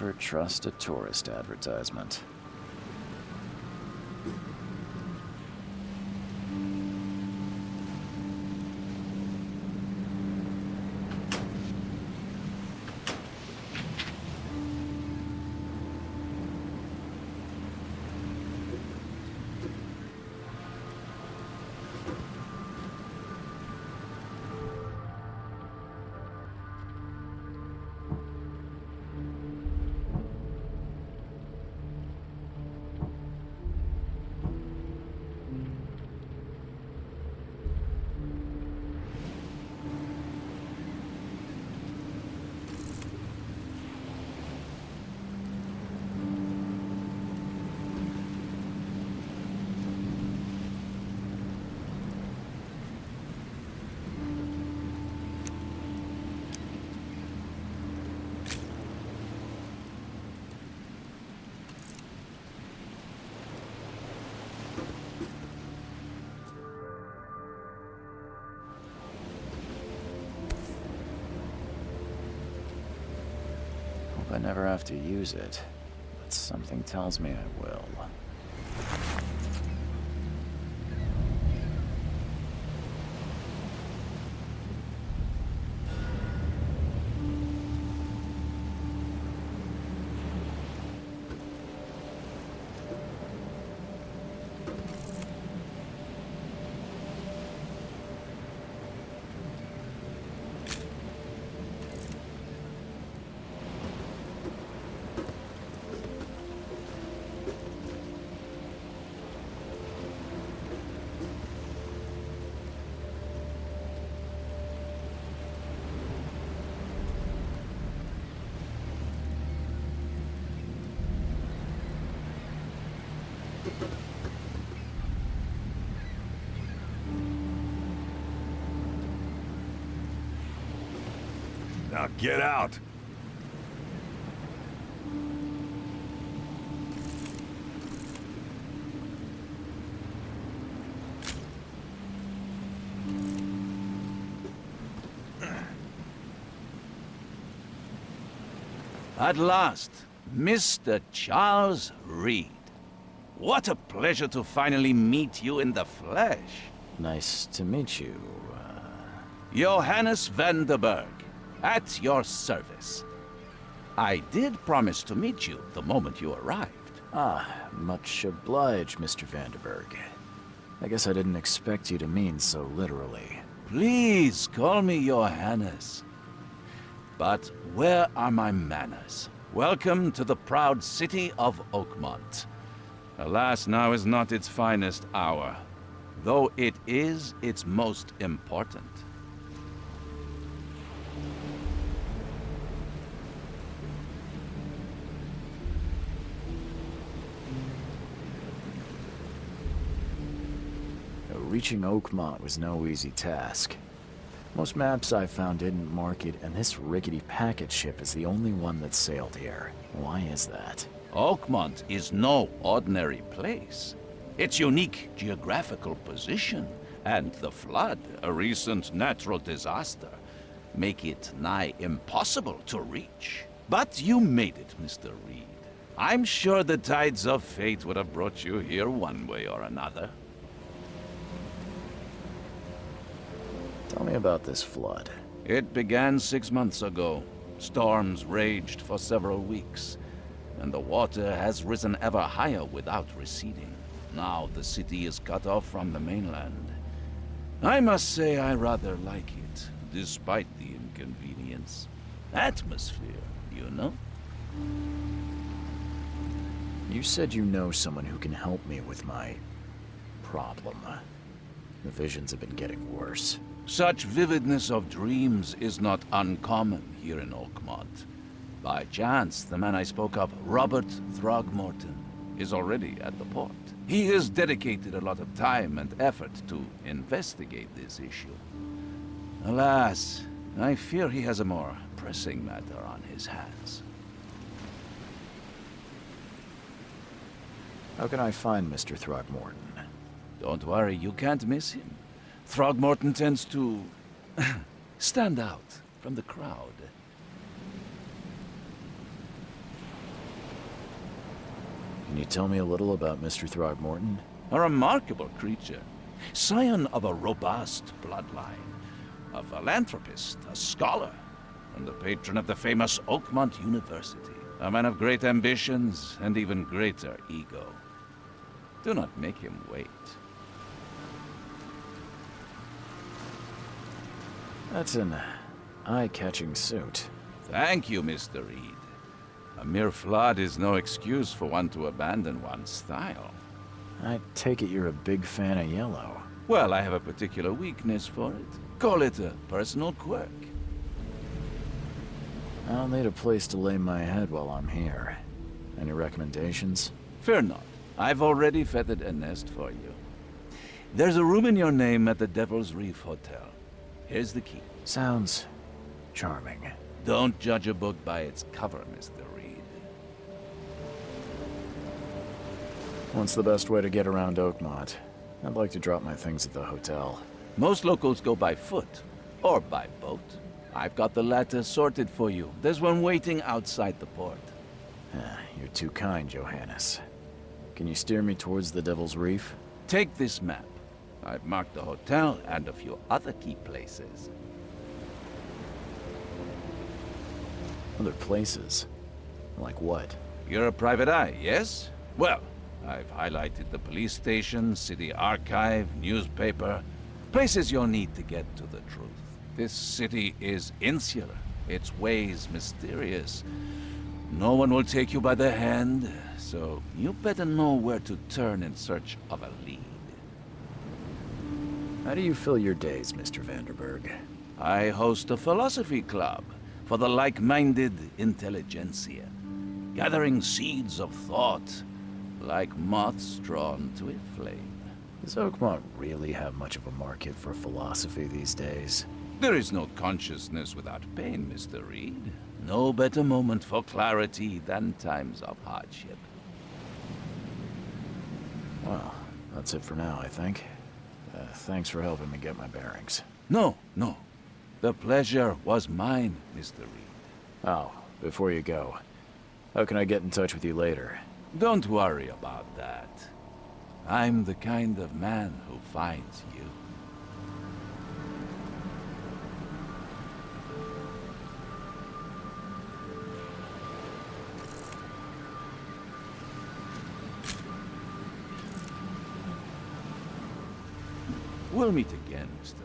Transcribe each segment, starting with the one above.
Never trust a tourist advertisement. I never have to use it, but something tells me I will. Now get out! At last, Mr. Charles Reed. What a pleasure to finally meet you in the flesh. Nice to meet you. Johannes Vanderberg, at your service. I did promise to meet you the moment you arrived. Ah, much obliged, Mr. Vanderberg. I guess I didn't expect you to mean so literally. Please call me Johannes. But where are my manners? Welcome to the proud city of Oakmont. Alas, now is not its finest hour, though it is its most important. Reaching Oakmont was no easy task. Most maps I found didn't mark it, and this rickety packet ship is the only one that sailed here. Why is that? Oakmont is no ordinary place. Its unique geographical position and the flood, a recent natural disaster, make it nigh impossible to reach. But you made it, Mr. Reed. I'm sure the tides of fate would have brought you here one way or another. Tell me about this flood. It began 6 months ago. Storms raged for several weeks, and the water has risen ever higher without receding. Now the city is cut off from the mainland. I must say I rather like it, despite the inconvenience. Atmosphere, you know? You said you know someone who can help me with my problem. The visions have been getting worse. Such vividness of dreams is not uncommon here in Oakmont. By chance, the man I spoke of, Robert Throgmorton, is already at the port. He has dedicated a lot of time and effort to investigate this issue. Alas, I fear he has a more pressing matter on his hands. How can I find Mr. Throgmorton? Don't worry, you can't miss him. Throgmorton tends to stand out from the crowd. Can you tell me a little about Mr. Throgmorton? A remarkable creature. Scion of a robust bloodline. A philanthropist, a scholar, and the patron of the famous Oakmont University. A man of great ambitions and even greater ego. Do not make him wait. That's an eye-catching suit. Thank you, Mr. Reed. A mere flood is no excuse for one to abandon one's style. I take it you're a big fan of yellow. Well, I have a particular weakness for it. Call it a personal quirk. I'll need a place to lay my head while I'm here. Any recommendations? Fear not. I've already feathered a nest for you. There's a room in your name at the Devil's Reef Hotel. Here's the key. Sounds charming. Don't judge a book by its cover, Mr. Reed. What's the best way to get around Oakmont? I'd like to drop my things at the hotel. Most locals go by foot, or by boat. I've got the latter sorted for you. There's one waiting outside the port. You're too kind, Johannes. Can you steer me towards the Devil's Reef? Take this map. I've marked the hotel and a few other key places. Other places? Like what? You're a private eye, yes? Well, I've highlighted the police station, city archive, newspaper, places you'll need to get to the truth. This city is insular, its ways mysterious. No one will take you by the hand, so you better know where to turn in search of a lead. How do you fill your days, Mr. Vanderberg? I host a philosophy club for the like-minded intelligentsia, gathering seeds of thought like moths drawn to a flame. Does Oakmont really have much of a market for philosophy these days? There is no consciousness without pain, Mr. Reed. No better moment for clarity than times of hardship. Well, that's it for now, I think. Thanks for helping me get my bearings. No. The pleasure was mine, Mr. Reed. Oh, before you go, how can I get in touch with you later? Don't worry about that. I'm the kind of man who finds you. We'll meet again, Mr. Reed.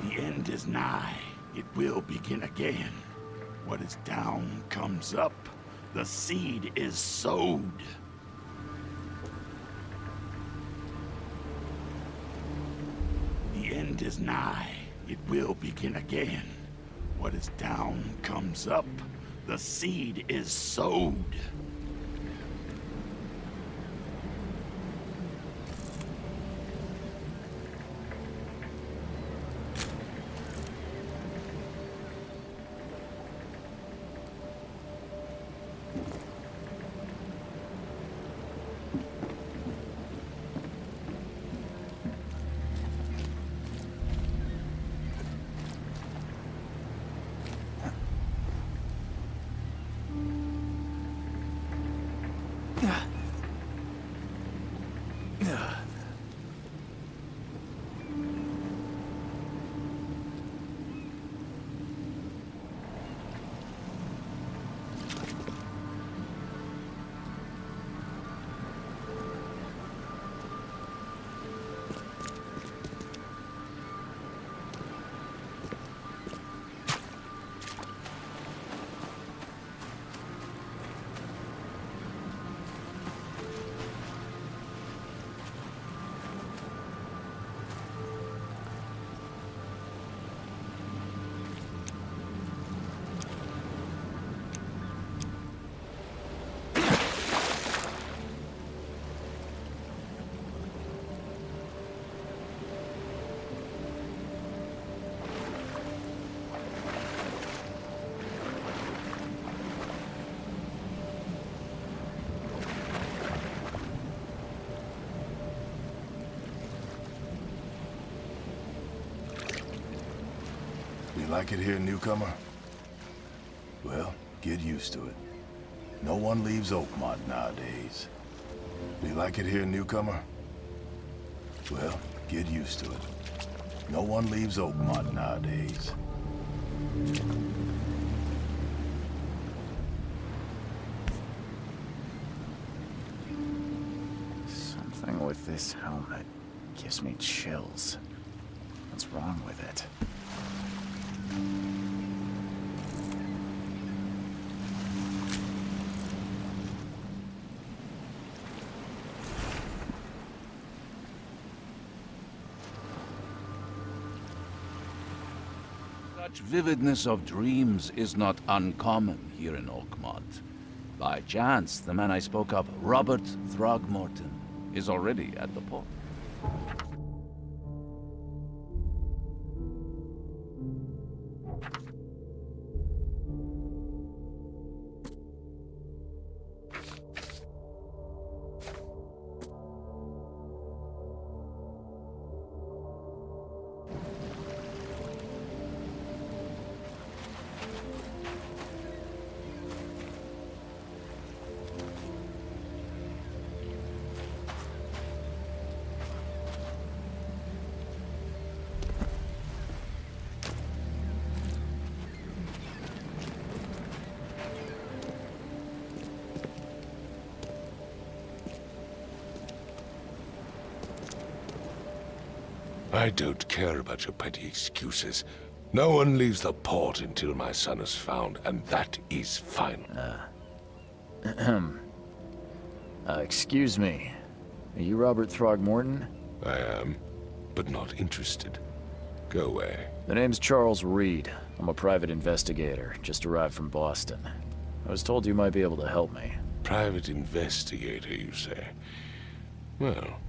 The end is nigh. It will begin again. What is down comes up. The seed is sowed. The end is nigh. It will begin again. What is down comes up. The seed is sowed. You like it here, newcomer? Well, get used to it. No one leaves Oakmont nowadays. You like it here, newcomer? Well, get used to it. No one leaves Oakmont nowadays. Something with this helmet gives me chills. What's wrong with it? Such vividness of dreams is not uncommon here in Oakmont. By chance, the man I spoke of, Robert Throgmorton, is already at the port. I don't care about your petty excuses. No one leaves the port until my son is found, and that is final. Excuse me. Are you Robert Throgmorton? I am, but not interested. Go away. The name's Charles Reed. I'm a private investigator, just arrived from Boston. I was told you might be able to help me. Private investigator, you say? Well,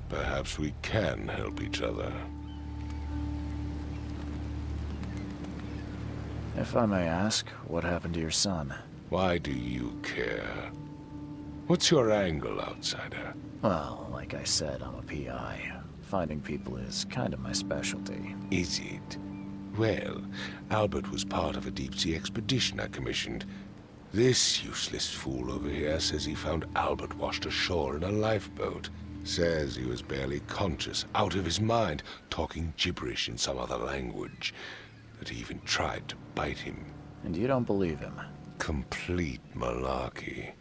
perhaps we can help each other. If I may ask, what happened to your son? Why do you care? What's your angle, outsider? Well, like I said, I'm a PI. Finding people is kind of my specialty. Is it? Well, Albert was part of a deep-sea expedition I commissioned. This useless fool over here says he found Albert washed ashore in a lifeboat. Says he was barely conscious, out of his mind, talking gibberish in some other language. That he even tried to bite him. And you don't believe him? Complete malarkey.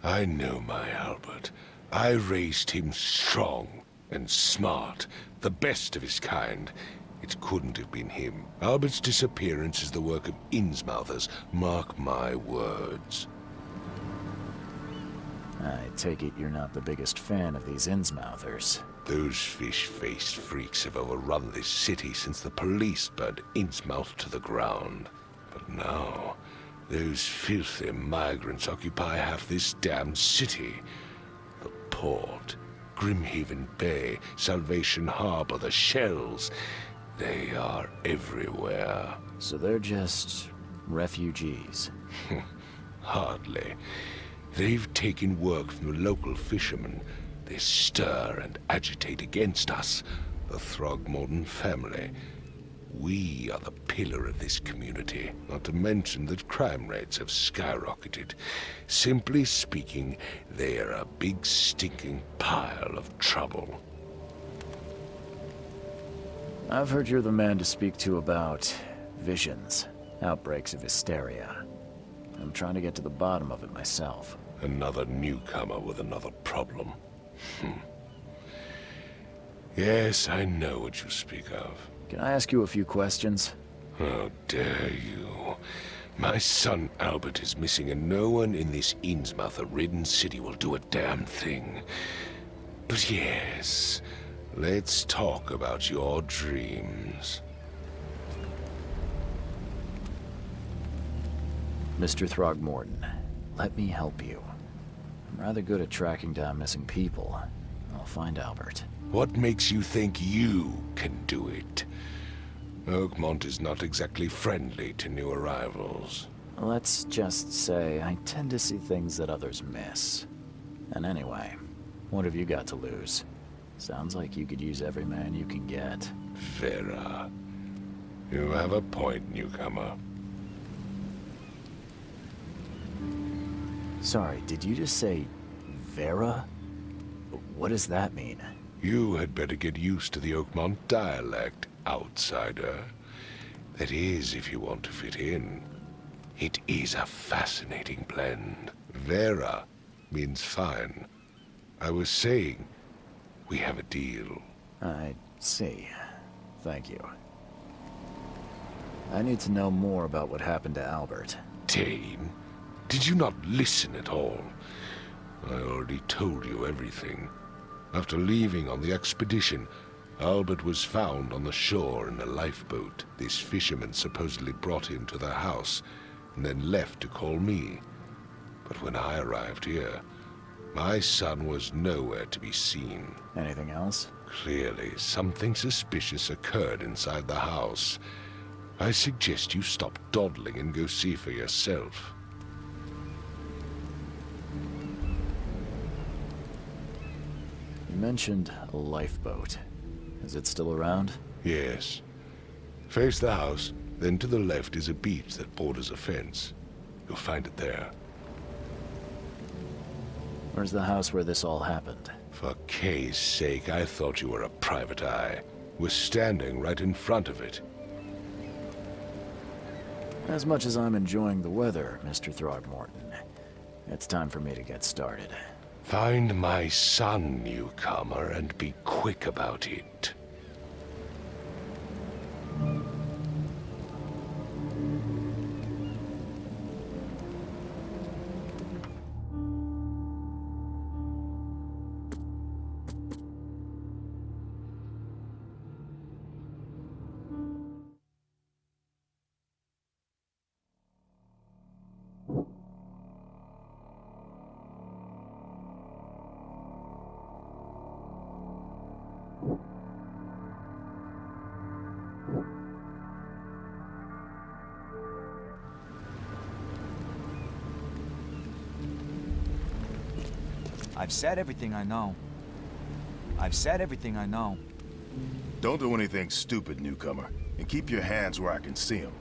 I know my Albert. I raised him strong and smart, the best of his kind. It couldn't have been him. Albert's disappearance is the work of Innsmouthers, mark my words. I take it you're not the biggest fan of these Innsmouthers. Those fish-faced freaks have overrun this city since the police burned Innsmouth to the ground. But now, those filthy migrants occupy half this damned city. The port, Grimhaven Bay, Salvation Harbor, the shells, they are everywhere. So they're just refugees. Hardly. They've taken work from the local fishermen. They stir and agitate against us, the Throgmorton family. We are the pillar of this community, not to mention that crime rates have skyrocketed. Simply speaking, they are a big stinking pile of trouble. I've heard you're the man to speak to about visions, outbreaks of hysteria. I'm trying to get to the bottom of it myself. Another newcomer with another problem. Yes, I know what you speak of. Can I ask you a few questions? How dare you? My son Albert is missing, and no one in this Innsmouth-ridden city will do a damn thing. But yes, let's talk about your dreams. Mr. Throgmorton, let me help you. I'm rather good at tracking down missing people. I'll find Albert. What makes you think you can do it? Oakmont is not exactly friendly to new arrivals. Let's just say I tend to see things that others miss. And anyway, what have you got to lose? Sounds like you could use every man you can get. Vera. You have a point, newcomer. Sorry, did you just say Vera? What does that mean? You had better get used to the Oakmont dialect, outsider. That is, if you want to fit in. It is a fascinating blend. Vera means fine. I was saying, we have a deal. I see. Thank you. I need to know more about what happened to Albert. Dane, did you not listen at all? I already told you everything. After leaving on the expedition, Albert was found on the shore in a lifeboat. This fisherman supposedly brought him to their house, and then left to call me. But when I arrived here, my son was nowhere to be seen. Anything else? Clearly, something suspicious occurred inside the house. I suggest you stop dawdling and go see for yourself. You mentioned a lifeboat. Is it still around? Yes. Face the house, then to the left is a beach that borders a fence. You'll find it there. Where's the house where this all happened? For Kay's sake, I thought you were a private eye. We're standing right in front of it. As much as I'm enjoying the weather, Mr. Throgmorton, it's time for me to get started. Find my son, newcomer, and be quick about it. I've said everything I know. I've said everything I know. Don't do anything stupid, newcomer. And keep your hands where I can see them.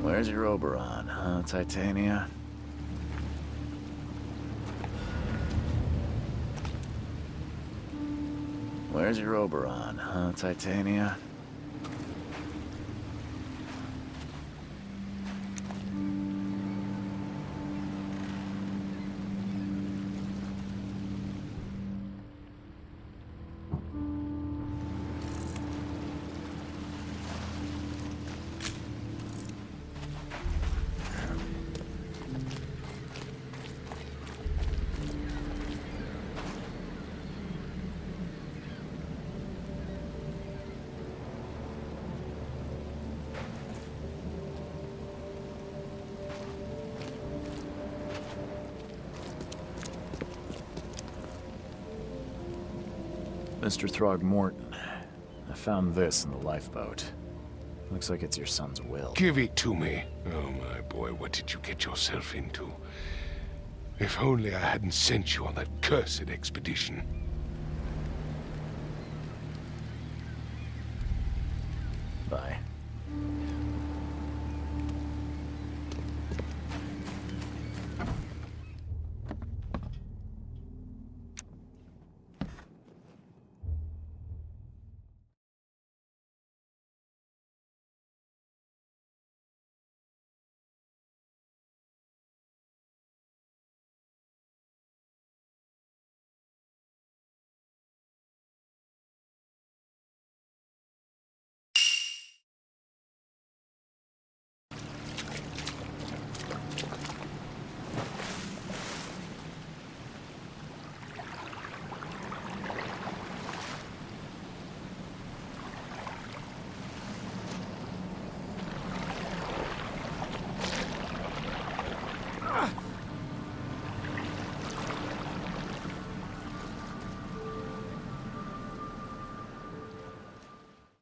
Where's your Oberon, huh, Titania? Where's your Oberon, huh, Titania? Mr. Throgmorton, I found this in the lifeboat. Looks like it's your son's will. Give it to me. Oh, my boy, what did you get yourself into? If only I hadn't sent you on that cursed expedition. Bye.